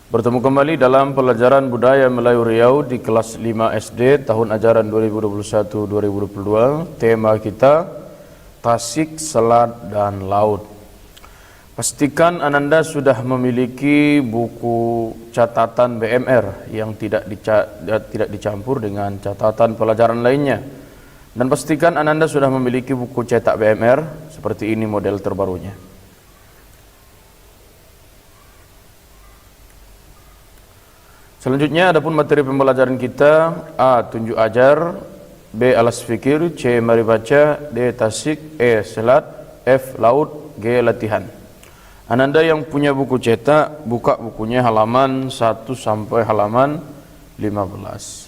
Bertemu kembali dalam pelajaran Budaya Melayu Riau di kelas 5 SD tahun ajaran 2021-2022. Tema kita Tasik, Selat, dan Laut. Pastikan Ananda sudah memiliki buku catatan BMR yang tidak dicampur dengan catatan pelajaran lainnya. Dan pastikan Ananda sudah memiliki buku cetak BMR seperti ini model terbarunya. Selanjutnya adapun materi pembelajaran kita: A. Tunjuk ajar, B. Alas fikir, C. Mari baca, D. Tasik, E. Selat, F. Laut, G. Latihan. Ananda yang punya buku cetak, buka bukunya halaman 1 sampai halaman 15.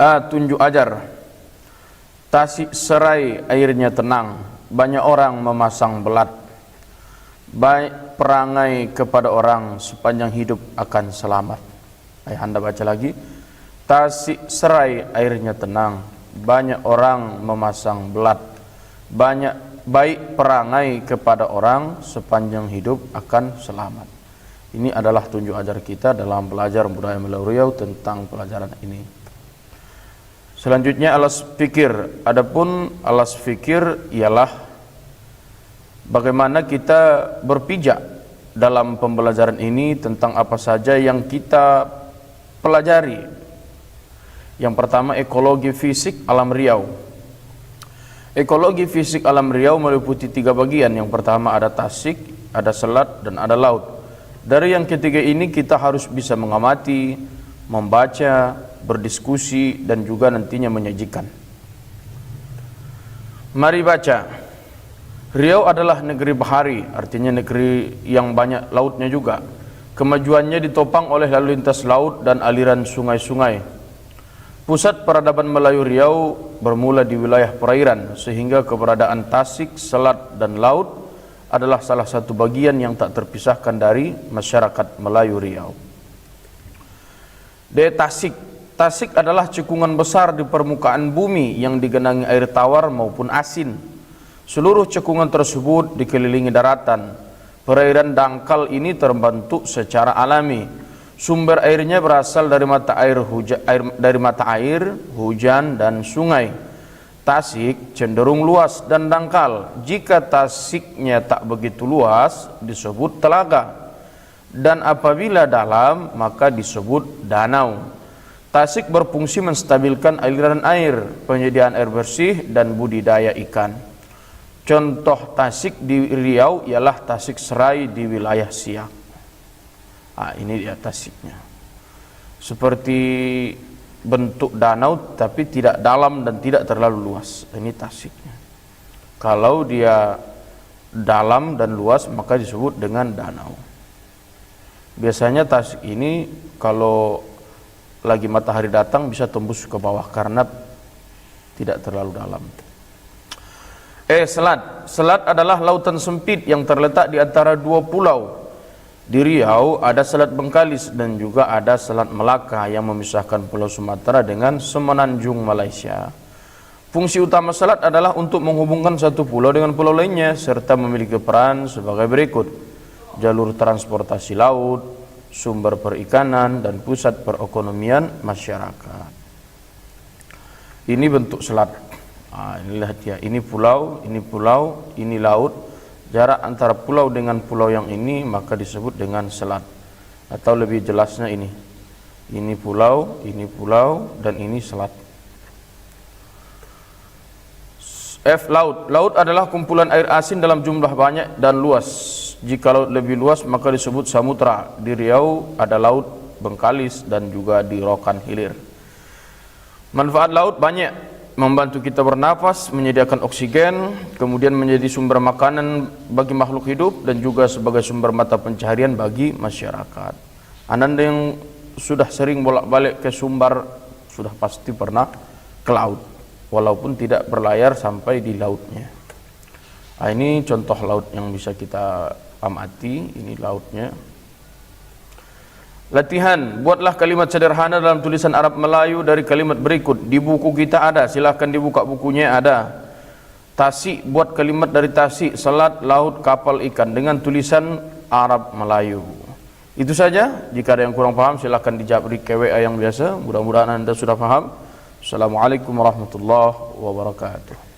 A. Tunjuk ajar. Tasik serai airnya tenang, banyak orang memasang belat. Baik perangai kepada orang sepanjang hidup akan selamat. Anda baca lagi. Tasik serai airnya tenang, banyak orang memasang belat. Baik perangai kepada orang sepanjang hidup akan selamat. Ini adalah tunjuk ajar kita dalam belajar Budaya Melayu Riau tentang pelajaran ini. Selanjutnya alas fikir. Adapun alas fikir ialah bagaimana kita berpijak dalam pembelajaran ini tentang apa saja yang kita pelajari. Yang pertama, ekologi fisik alam Riau. Ekologi fisik alam Riau meliputi 3 bagian. Yang pertama ada tasik, ada selat, dan ada laut. Dari yang ketiga ini kita harus bisa mengamati, membaca, berdiskusi, dan juga nantinya menyajikan. Mari baca. Riau adalah negeri bahari, artinya negeri yang banyak lautnya juga. Kemajuannya ditopang oleh lalu lintas laut dan aliran sungai-sungai. Pusat peradaban Melayu Riau bermula di wilayah perairan, sehingga keberadaan tasik, selat, dan laut adalah salah satu bagian yang tak terpisahkan dari masyarakat Melayu Riau. D. Tasik. Tasik adalah cekungan besar di permukaan bumi yang digenangi air tawar maupun asin. Seluruh cekungan tersebut dikelilingi daratan. Perairan dangkal ini terbentuk secara alami. Sumber airnya berasal dari mata air, hujan, dan sungai. Tasik cenderung luas dan dangkal. Jika tasiknya tak begitu luas, disebut telaga. Dan apabila dalam, maka disebut danau. Tasik berfungsi menstabilkan aliran air, penyediaan air bersih, dan budidaya ikan. Contoh tasik di Riau ialah tasik serai di wilayah Siak. Ini dia tasiknya. Seperti bentuk danau tapi tidak dalam dan tidak terlalu luas. Ini tasiknya. Kalau dia dalam dan luas maka disebut dengan danau. Biasanya tasik ini kalau lagi matahari datang bisa tembus ke bawah karena tidak terlalu dalam. Selat. Selat adalah lautan sempit yang terletak di antara 2 pulau. Di Riau ada Selat Bengkalis dan juga ada Selat Melaka yang memisahkan Pulau Sumatera dengan Semenanjung Malaysia. Fungsi utama selat adalah untuk menghubungkan satu pulau dengan pulau lainnya serta memiliki peran sebagai berikut: jalur transportasi laut, sumber perikanan, dan pusat perekonomian masyarakat. Ini bentuk selat. Inilah dia, ini pulau, ini laut. Jarak antara pulau dengan pulau yang ini maka disebut dengan selat. Atau lebih jelasnya ini pulau, dan ini selat. F. Laut. Laut adalah kumpulan air asin dalam jumlah banyak dan luas. Jika laut lebih luas maka disebut samudra. Di Riau ada laut Bengkalis dan juga di Rokan Hilir. Manfaat laut banyak: membantu kita bernafas, menyediakan oksigen, kemudian menjadi sumber makanan bagi makhluk hidup, dan juga sebagai sumber mata pencaharian bagi masyarakat. Ananda yang sudah sering bolak-balik ke Sumbar sudah pasti pernah ke laut, walaupun tidak berlayar sampai di lautnya. Ini contoh laut yang bisa kita amati, ini lautnya. Latihan, buatlah kalimat sederhana dalam tulisan Arab Melayu dari kalimat berikut. Di buku kita ada, silahkan dibuka bukunya, ada. Tasik, buat kalimat dari tasik, selat, laut, kapal, ikan dengan tulisan Arab Melayu. Itu saja. Jika ada yang kurang paham silakan dijawab di KWA yang biasa. Mudah-mudahan Anda sudah paham. Assalamualaikum warahmatullahi wabarakatuh.